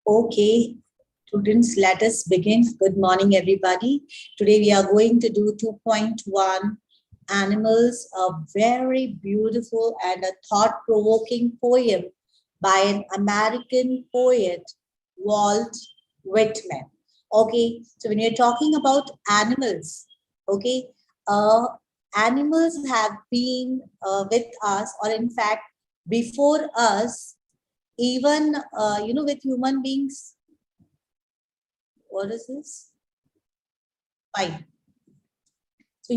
Okay, students, let us begin. Good morning, everybody. Today we are going to do 2.1 Animals, a very beautiful and a thought-provoking poem by an American poet, Walt Whitman. Okay, so when you're talking about animals, okay, animals have been with us, or in fact, before us, even with human beings. What is this? Fine. So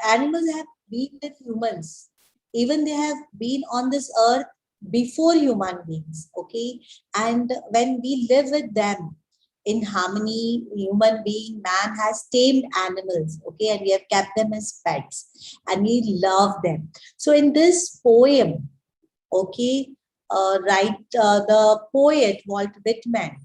animals have been with humans, even they have been on this earth before human beings. Okay, and when we live with them in harmony, human being, man has tamed animals. Okay, and we have kept them as pets, and we love them. So in this poem, okay, the poet Walt Whitman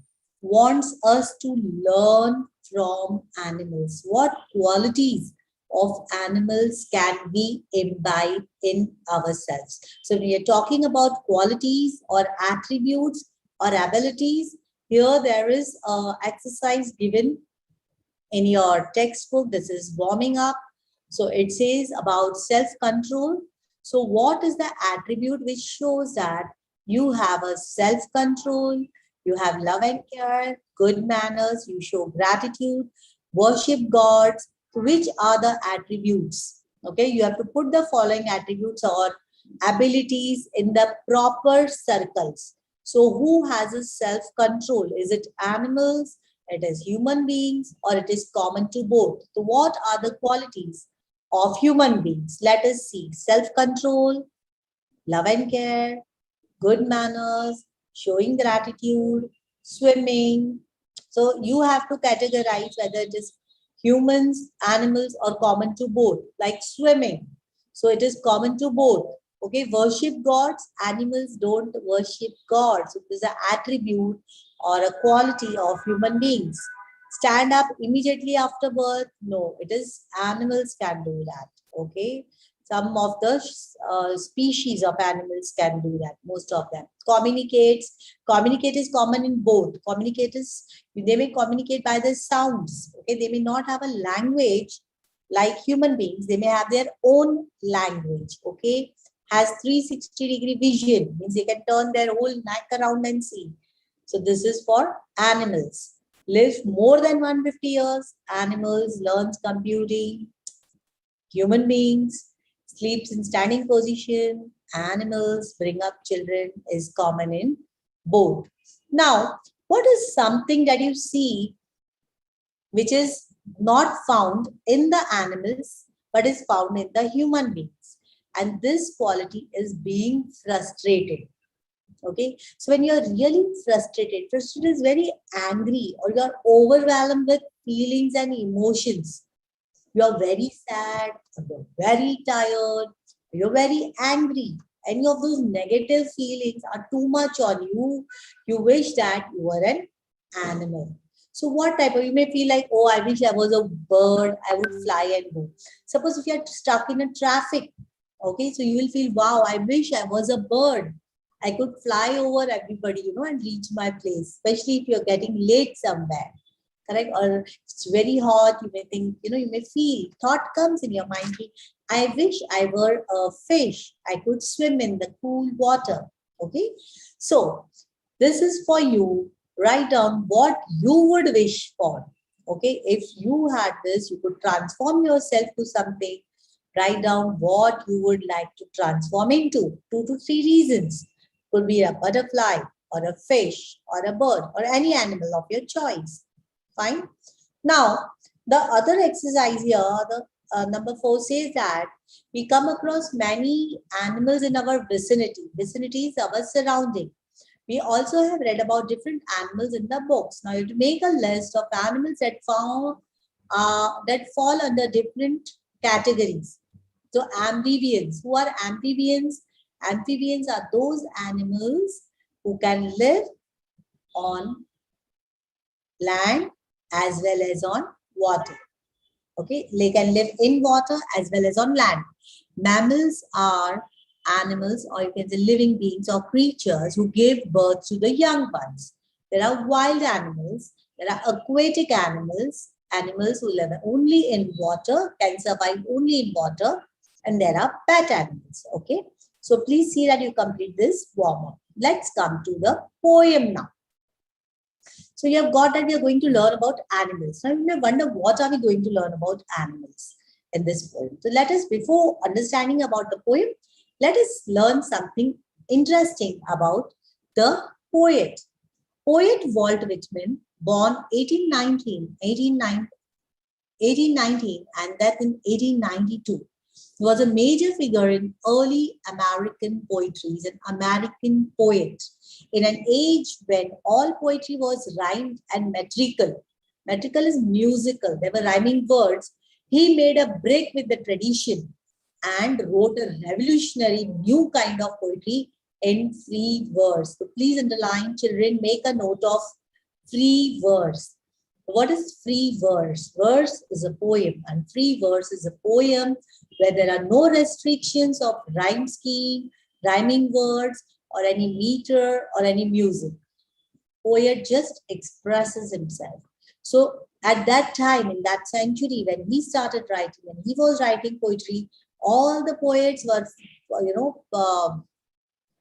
wants us to learn from animals. What qualities of animals can we imbibe in ourselves? So when we are talking about qualities or attributes or abilities, here there is an exercise given in your textbook. This is warming up. So it says about self-control. So what is the attribute which shows that you have a self-control, you have love and care, good manners, you show gratitude, worship gods? Which are the attributes? Okay, you have to put the following attributes or abilities in the proper circles. So who has a self-control? Is it animals, it is human beings, or it is common to both? So what are the qualities of human beings? Let us see. Self-control, love and care, good manners, showing gratitude, swimming. So you have to categorize whether it is humans, animals, or common to both, like swimming. So it is common to both. Okay, worship gods, animals don't worship gods. So it is an attribute or a quality of human beings. Stand up immediately after birth? No, it is animals can do that. Okay, some of the species of animals can do that. Most of them. Communicate is common in both. Communicate is, they may communicate by the sounds. Okay, they may not have a language like human beings. They may have their own language. Okay, has 360-degree vision, means they can turn their whole neck around and see. So this is for animals. Live more than 150 years. Animals learns computing. Human beings sleeps in standing position. Animals bring up children is common in both. Now, what is something that you see which is not found in the animals but is found in the human beings? And this quality is being frustrated. Okay, so when you're really frustrated is very angry, or you're overwhelmed with feelings and emotions. You're very sad, you're very tired, you're very angry. Any of those negative feelings are too much on you. You wish that you were an animal. So what type of, you may feel like, oh, I wish I was a bird, I would fly and go. Suppose if you're stuck in a traffic, okay, so you will feel, wow, I wish I was a bird. I could fly over everybody, and reach my place, especially if you're getting late somewhere. Correct? Or it's very hot, you may think, you may feel, thought comes in your mind, I wish I were a fish, I could swim in the cool water. Okay, so this is for you. Write down what you would wish for. Okay, if you had this, you could transform yourself to something. Write down what you would like to transform into. 2 to 3 reasons. Could be a butterfly or a fish or a bird or any animal of your choice. Fine. Now, the other exercise here, the number 4 says that we come across many animals in our vicinity. Vicinity is our surrounding. We also have read about different animals in the books. Now, you have to make a list of animals that fall under different categories. So, amphibians. Who are amphibians? Amphibians are those animals who can live on land as well as on water. Okay, they can live in water as well as on land. Mammals are animals, or you can say living beings or creatures who give birth to the young ones. There are wild animals, there are aquatic animals, animals who live only in water, can survive only in water, and there are pet animals. Okay, so please see that you complete this warm-up. Let's come to the poem now. So you have got that we are going to learn about animals. Now you may wonder, what are we going to learn about animals in this poem? So let us, before understanding about the poem, let us learn something interesting about the poet. Poet Walt Whitman, born 1819 and death in 1892, was a major figure in early American poetry. He's an American poet in an age when all poetry was rhymed and metrical. Metrical is musical. There were rhyming words. He made a break with the tradition and wrote a revolutionary new kind of poetry in free verse. So please underline, children, make a note of free verse. What is free verse? Verse is a poem, and free verse is a poem where there are no restrictions of rhyme scheme, rhyming words, or any meter or any music. Poet just expresses himself. So at that time, in that century, when he started writing, when he was writing poetry, all the poets were,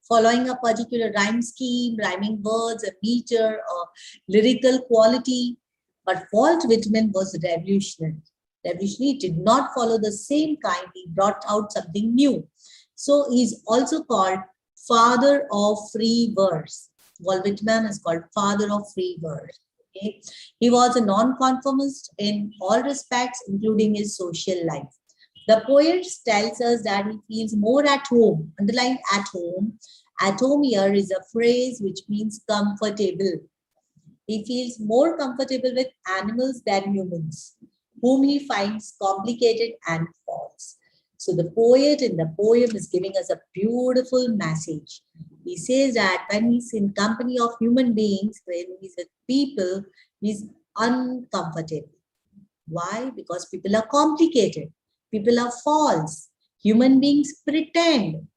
following a particular rhyme scheme, rhyming words, a meter, or lyrical quality. But Walt Whitman was revolutionary. Revolutionary did not follow the same kind. He brought out something new. So he's also called father of free verse. Walt Whitman is called father of free verse. Okay? He was a non-conformist in all respects, including his social life. The poet tells us that he feels more at home. Underline at home. At home here is a phrase which means comfortable. He feels more comfortable with animals than humans, whom he finds complicated and false. So the poet in the poem is giving us a beautiful message. He says that when he's in company of human beings, when he's with people, he's uncomfortable. Why? Because people are complicated. People are false. Human beings pretend.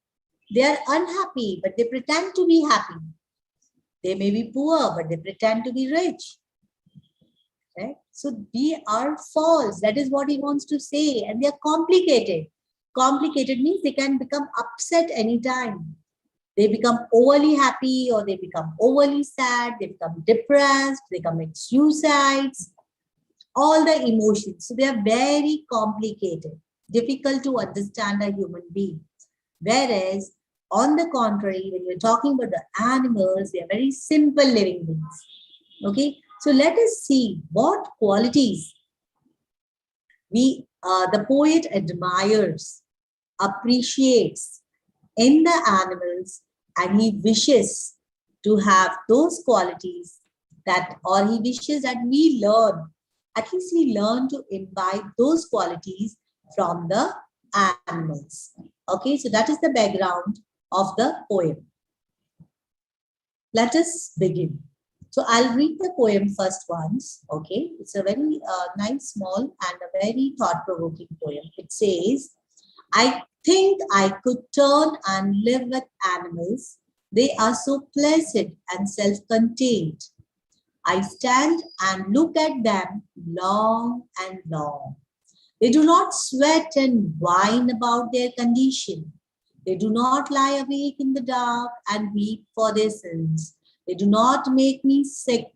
They are unhappy, but they pretend to be happy. They may be poor, but they pretend to be rich. Right? So we are false. That is what he wants to say. And they are complicated. Complicated means they can become upset anytime. They become overly happy or they become overly sad. They become depressed. They commit suicides. All the emotions. So they are very complicated. Difficult to understand a human being. Whereas, on the contrary, when you're talking about the animals, they are very simple living beings. Okay, so let us see what qualities the poet admires, appreciates in the animals, and he wishes to have those qualities that, or he wishes that we learn, at least we learn to imbibe those qualities from the animals. Okay, so that is the background of the poem. Let us begin. So I'll read the poem first once. Okay, it's a very nice, small, and a very thought-provoking poem. It says, I think I could turn and live with animals. They are so placid and self-contained. I stand and look at them long and long. They do not sweat and whine about their condition. They do not lie awake in the dark and weep for their sins. They do not make me sick,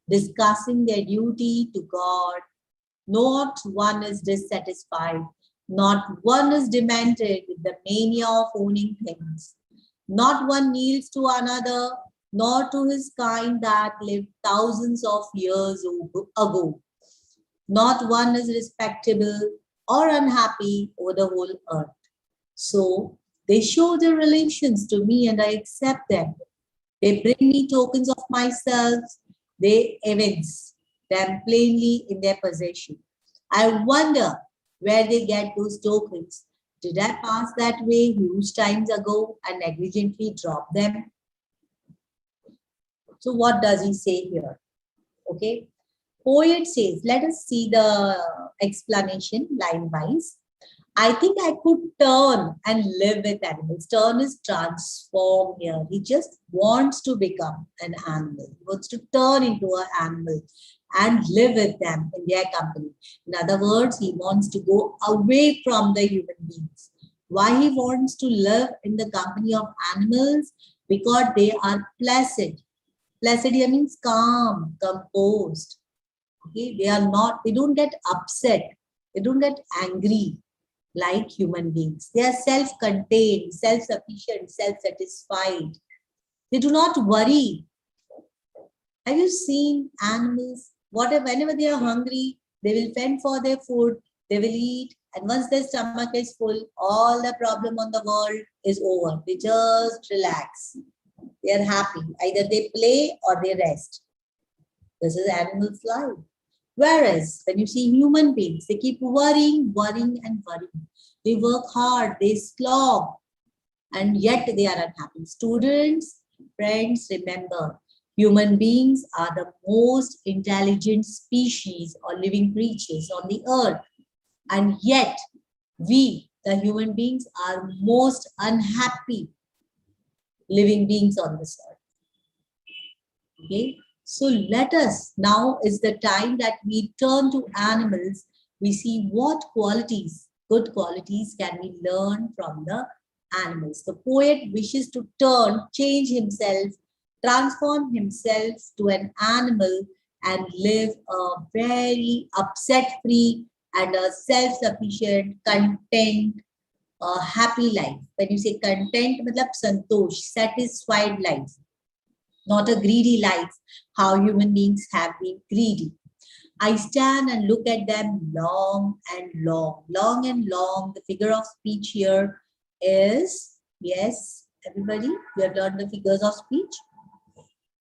discussing their duty to God. Not one is dissatisfied. Not one is demented with the mania of owning things. Not one kneels to another, nor to his kind that lived thousands of years ago. Not one is respectable or unhappy over the whole earth. So they show their relations to me and I accept them. They bring me tokens of myself. They evince them plainly in their possession. I wonder where they get those tokens. Did I pass that way huge times ago and negligently drop them? So what does he say here? Okay. Poet says, let us see the explanation line wise. I think I could turn and live with animals. Turn is transform here. He just wants to become an animal. He wants to turn into an animal and live with them in their company. In other words, he wants to go away from the human beings. Why he wants to live in the company of animals? Because they are placid. Placid here means calm, composed. Okay, they don't get upset. They don't get angry like human beings. They are self-contained, self-sufficient, self-satisfied. They do not worry. Have you seen animals? Whenever they are hungry, they will fend for their food, they will eat, and once their stomach is full, all the problem on the world is over. They just relax. They are happy. Either they play or they rest. This is animals' life. Whereas when you see human beings, they keep worrying, and worrying. They work hard, they slog, and yet they are unhappy. Students, friends, remember, human beings are the most intelligent species or living creatures on the earth. And yet, we, the human beings, are most unhappy living beings on this earth. Okay? So let us, now is the time that we turn to animals. We see what qualities, good qualities can we learn from the animals. The poet wishes to change himself, transform himself to an animal and live a very upset-free and a self-sufficient, content, happy life. When you say content, matlab santosh, satisfied life. Not a greedy life, how human beings have been greedy. I stand and look at them long and long, long and long. The figure of speech here is, yes, everybody, you have learned the figures of speech.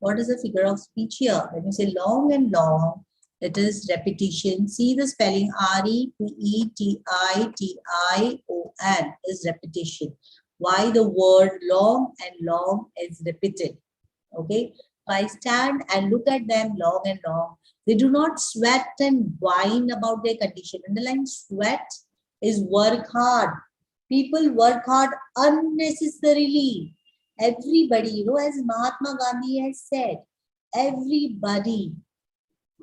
What is the figure of speech here? When you say long and long, it is repetition. See the spelling R-E-P-E-T-I-T-I-O-N is repetition. Why the word long and long is repeated? Okay, so I stand and look at them long and long. They do not sweat and whine about their condition. Underline sweat is work hard. People work hard unnecessarily. Everybody, as Mahatma Gandhi has said, everybody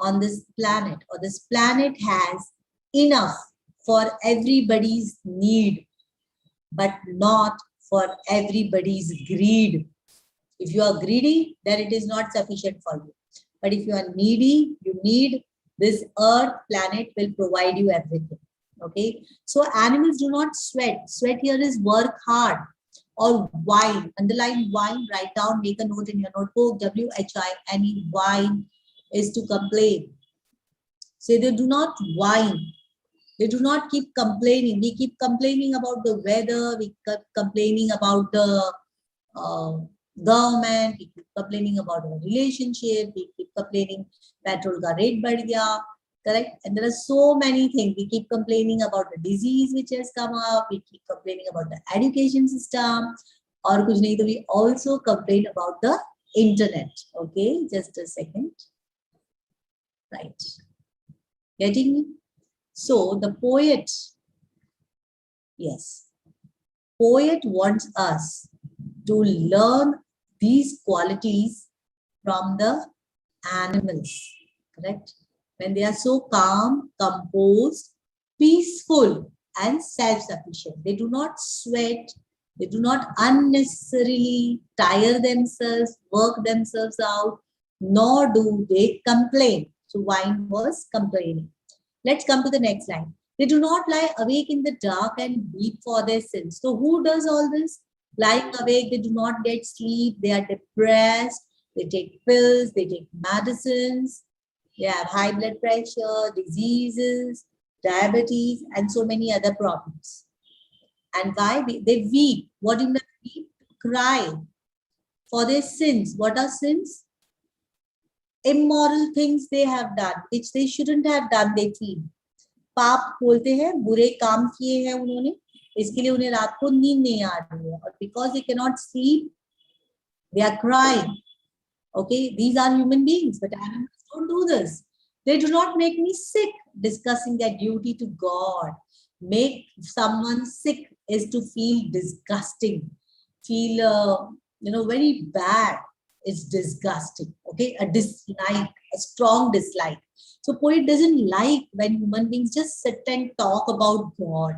on this planet or this planet has enough for everybody's need, but not for everybody's greed. If you are greedy, then it is not sufficient for you. But if you are needy, you need this earth planet will provide you everything. Okay. So animals do not sweat. Sweat here is work hard or whine. Underline whine, write down, make a note in your notebook. W-H-I-N-E, whine is to complain. So they do not whine. They do not keep complaining. We keep complaining about the weather. We keep complaining about the government, we keep complaining about our relationship, we keep complaining petrol ka rate badh gaya, correct? And there are so many things. We keep complaining about the disease which has come up, we keep complaining about the education system, or kuch nahi, we also complain about the internet. Okay, just a second. Right. Getting me? So the poet, yes, poet wants us to learn these qualities from the animals, correct? When they are so calm, composed, peaceful, and self-sufficient. They do not sweat. They do not unnecessarily tire themselves, work themselves out, nor do they complain. So wine was complaining. Let's come to the next line. They do not lie awake in the dark and weep for their sins. So who does all this? Lying awake, they do not get sleep, they are depressed, they take pills, they take medicines, they have high blood pressure, diseases, diabetes, and so many other problems. And why? They weep. What do you mean weep? Cry for their sins. What are sins? Immoral things they have done, which they shouldn't have done, they feel. पाप बोलते हैं, बुरे काम किए हैं उन्होंने, इसके लिए उन्हें रात को नींद नहीं आ रही है, और because they cannot sleep, they are crying. Okay, these are human beings, but animals don't do this. They do not make me sick discussing their duty to God. make someone sick is to feel disgusting, feel, very bad. It's disgusting. Okay, a dislike, a strong dislike. So poet doesn't like when human beings just sit and talk about God.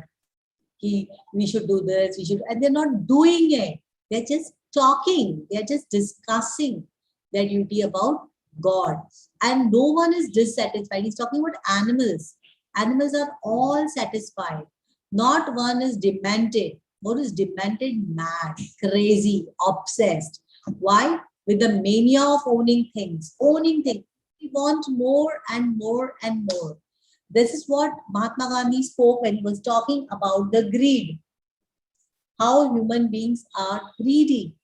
We should do this, we should, and they're not doing it. They're just talking, they're just discussing their duty about God. And no one is dissatisfied. He's talking about animals. Animals are all satisfied. Not one is demented. What is demented? Mad, crazy, obsessed. Why? With the mania of owning things. Owning things. We want more and more and more. This is what Mahatma Gandhi spoke when he was talking about the greed. How human beings are greedy.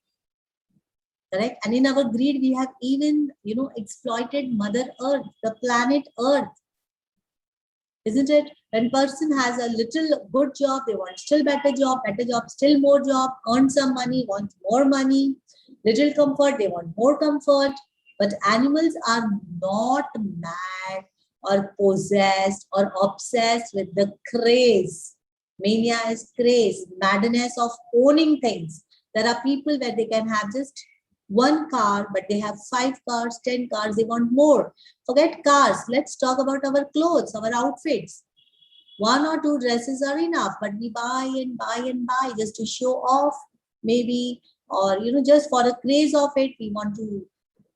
Correct? And in our greed, we have even, exploited Mother Earth, the planet Earth. Isn't it? When person has a little good job, they want still better job, still more job, earn some money, want more money, little comfort, they want more comfort. But animals are not mad or possessed or obsessed with the craze. Mania is craze, madness of owning things. There are people where they can have just one car, but they have 5 cars, 10 cars, they want more. Forget cars. Let's talk about our clothes, our outfits. 1 or 2 dresses are enough, but we buy and buy and buy just to show off, maybe, or just for the craze of it. We want to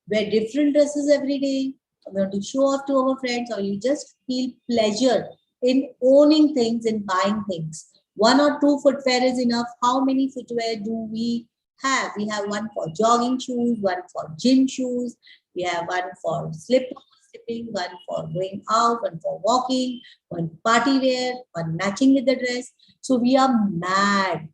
wear different dresses every day. We want to show off to our friends, or you just feel pleasure in owning things and buying things. 1 or 2 footwear is enough. How many footwear do we have? We have one for jogging shoes, one for gym shoes. We have one for slipping, one for going out, one for walking, one party wear, one matching with the dress. So we are mad.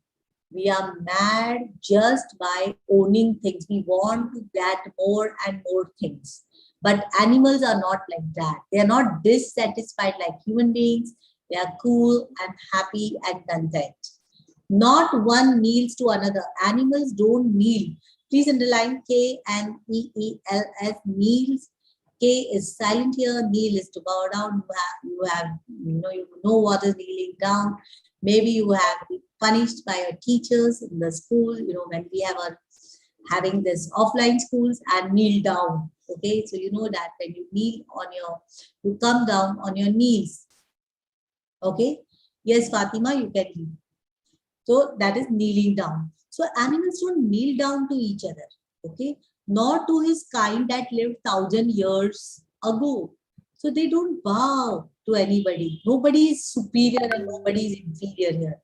We are mad just by owning things. We want to get more and more things. But animals are not like that. They are not dissatisfied like human beings. They are cool and happy and content. Not one kneels to another. Animals don't kneel. Please underline K-N-E-E-L-S, kneels. K is silent here. Kneel is to bow down. You know what is kneeling down. Maybe you have been punished by your teachers in the school, when we have having this offline schools, and kneel down. Okay, so you know that when you kneel you come down on your knees. Okay, yes, Fatima, you can kneel. So that is kneeling down. So animals don't kneel down to each other. Okay, not to his kind that lived 1,000 years ago. So they don't bow to anybody. Nobody is superior and nobody is inferior here,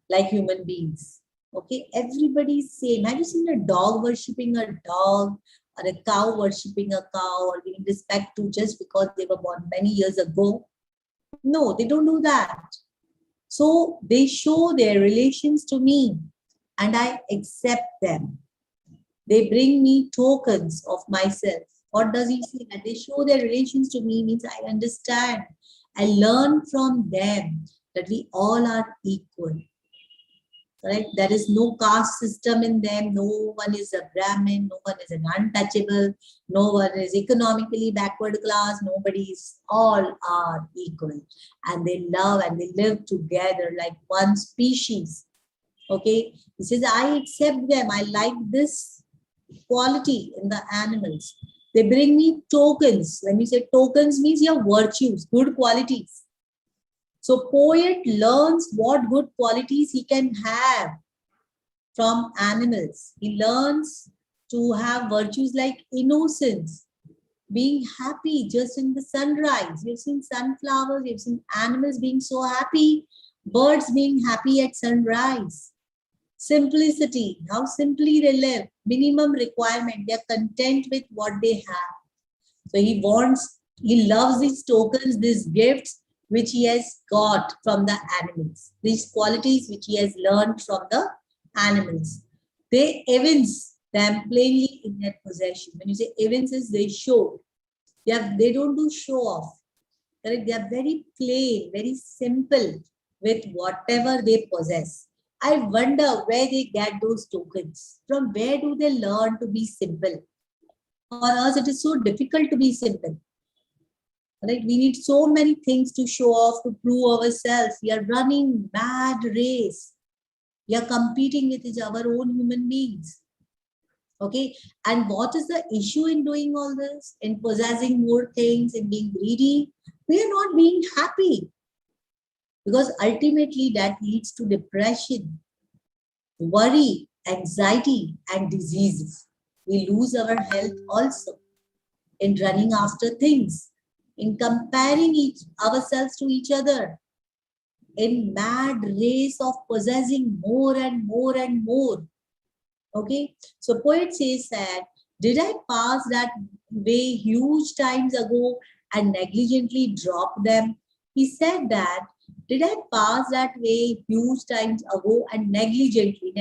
like human beings. Okay, everybody is same. Have you seen a dog worshipping a dog, or a cow worshipping a cow, or giving respect to just because they were born many years ago? No, they don't do that. So they show their relations to me and I accept them. They bring me tokens of myself. What does he say? That they show their relations to me means I understand. I learn from them that we all are equal. Right? There is no caste system in them. No one is a Brahmin. No one is an untouchable. No one is economically backward class. Nobody is. All are equal. And they love and they live together like one species. Okay? He says, I accept them. I like this quality in the animals. They bring me tokens. When you say tokens, means your virtues, good qualities. So poet learns what good qualities he can have from animals. He learns to have virtues like innocence, being happy just in the sunrise. You've seen sunflowers, you've seen animals being so happy, birds being happy at sunrise. Simplicity, how simply they live, minimum requirement, they're content with what they have. So he loves these tokens, these gifts, which he has got from the animals, these qualities which he has learned from the animals. They evince them plainly in their possession. When you say evinces, they show. They don't do show off. Correct? They are very plain, very simple with whatever they possess. I wonder where they get those tokens. From where do they learn to be simple? For us, it is so difficult to be simple. Right? We need so many things to show off, to prove ourselves. We are running mad race. We are competing with our own human beings. Okay. And what is the issue in doing all this? In possessing more things, in being greedy? We are not being happy. Because ultimately that leads to depression, worry, anxiety, and diseases. We lose our health also in running after things, in comparing ourselves to each other, in mad race of possessing more and more and more. Okay, so poet says that, did I pass that way huge times ago and negligently drop them? He said that, did I pass that way huge times ago and negligently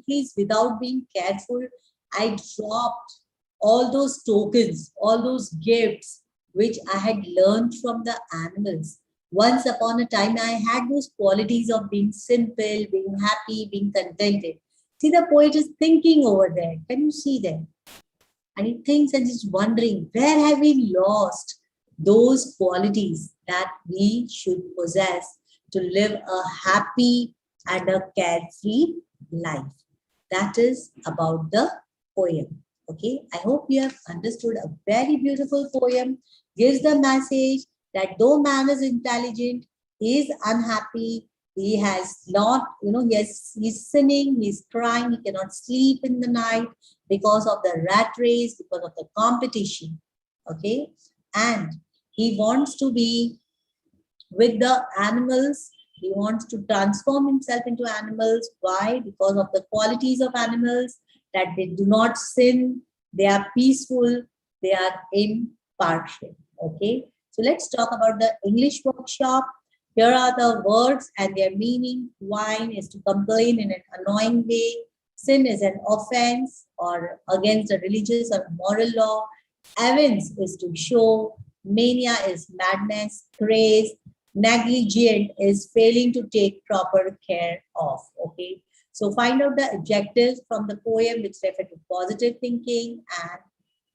is without being careful, I dropped all those tokens, all those gifts which I had learned from the animals. Once upon a time, I had those qualities of being simple, being happy, being contented. See, the poet is thinking over there. Can you see that? And he thinks and is wondering, where have we lost those qualities that we should possess to live a happy and a carefree life? That is about the poem. Okay, I hope you have understood. A very beautiful poem gives the message that though man is intelligent, he is unhappy, he has not, he's sinning, he's crying, he cannot sleep in the night because of the rat race, because of the competition. Okay, and he wants to be with the animals. He wants to transform himself into animals. Why? Because of the qualities of animals, that they do not sin, they are peaceful, they are impartial. Okay, so let's talk about the English workshop. Here are the words and their meaning. Whine is to complain in an annoying way. Sin is an offense or against a religious or moral law. Avenge is to show. Mania is madness. Craze, negligent is failing to take proper care of. Okay, so find out the adjectives from the poem which refer to positive thinking and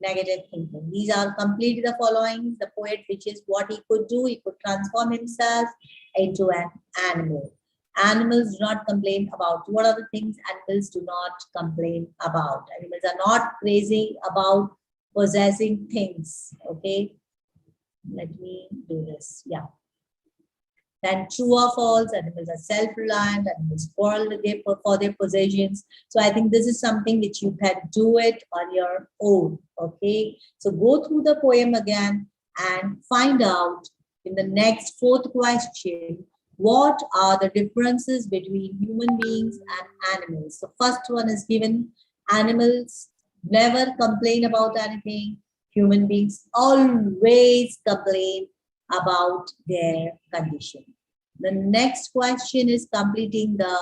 negative thinking. These are complete the following. The poet, which is what he could do, he could transform himself into an animal. Animals do not complain about. What are the things animals do not complain about? Animals are not crazy about possessing things. Okay, let me do this. Yeah. Then true or false, animals are self-reliant, animals quarrel with for their possessions. So I think this is something which you can do it on your own. Okay, so go through the poem again and find out in the next fourth question, what are the differences between human beings and animals? So first one is given, animals never complain about anything. Human beings always complain about their condition. The next question is completing the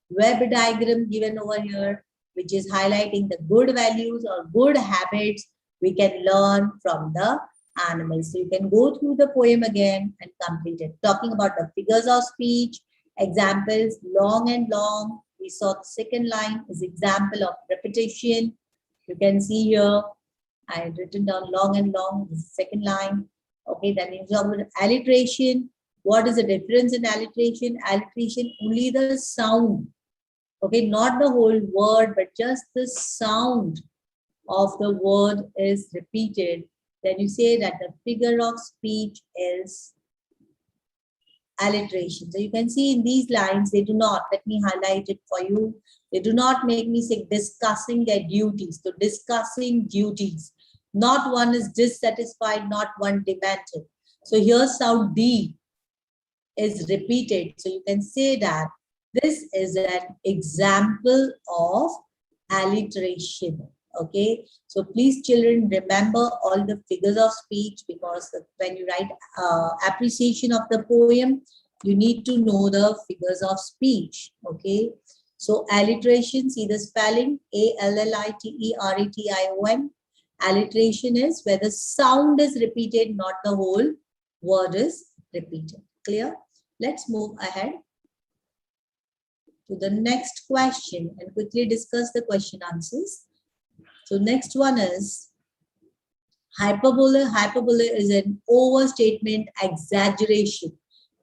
web diagram given over here, which is highlighting the good values or good habits we can learn from the animals. So you can go through the poem again and complete it. Talking about the figures of speech, examples, long and long. We saw the second line is example of repetition. You can see here, I had written down long and long, the second line. Okay, then you talk about alliteration. What is the difference in alliteration? Alliteration, only the sound. Okay, not the whole word, but just the sound of the word is repeated. Then you say that the figure of speech is alliteration. So you can see in these lines, they do not, let me highlight it for you. They do not make me say discussing their duties. So discussing duties. Not one is dissatisfied, not one demanded. So here sound D is repeated. So you can say that this is an example of alliteration. Okay, so please children remember all the figures of speech, because when you write appreciation of the poem, you need to know the figures of speech. Okay, so alliteration, see the spelling, alliteration. Alliteration is where the sound is repeated, not the whole word is repeated. Clear? Let's move ahead to the next question and quickly discuss the question answers. So next one is, Hyperbole is an overstatement, exaggeration.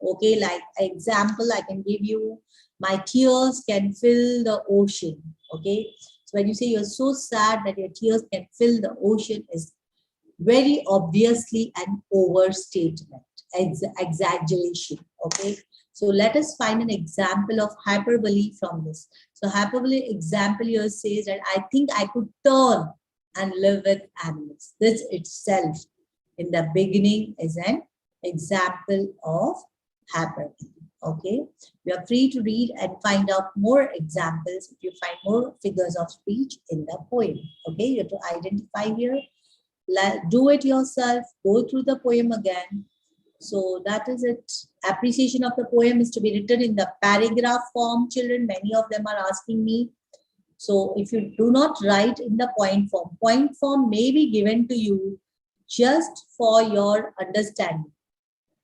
Okay, like example, I can give you, my tears can fill the ocean. Okay, so when you say you're so sad that your tears can fill the ocean, is very obviously an overstatement, exaggeration. Okay, so let us find an example of hyperbole from this. So hyperbole example here says that I think I could turn and live with animals. This itself in the beginning is an example of hyperbole. Okay, you are free to read and find out more examples if you find more figures of speech in the poem. Okay, you have to identify here, do it yourself, go through the poem again. So that is it. Appreciation of the poem is to be written in the paragraph form, children. Many of them are asking me. So if you do not write in the point form may be given to you just for your understanding.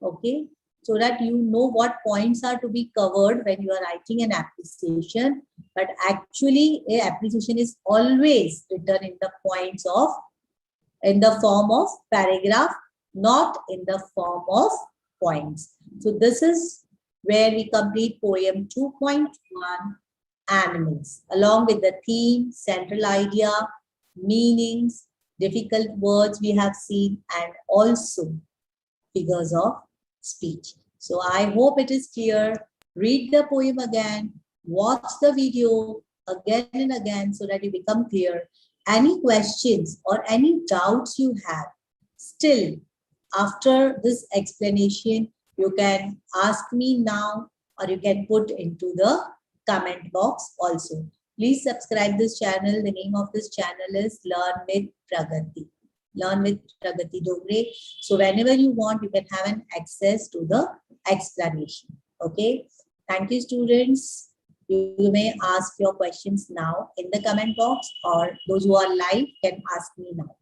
Okay, so that you know what points are to be covered when you are writing an appreciation. But actually, a appreciation is always written in the form of paragraph, not in the form of points. So this is where we complete poem 2.1, animals, along with the theme, central idea, meanings, difficult words we have seen, and also figures of speech. So I hope it is clear. Read the poem again, watch the video again and again so that you become clear. Any questions or any doubts you have, still after this explanation, you can ask me now or you can put into the comment box also. Please subscribe this channel. The name of this channel is Learn with Pragati. Learn with Pragati Dongre. So whenever you want, you can have an access to the explanation. Okay. Thank you, students. You may ask your questions now in the comment box, or those who are live can ask me now.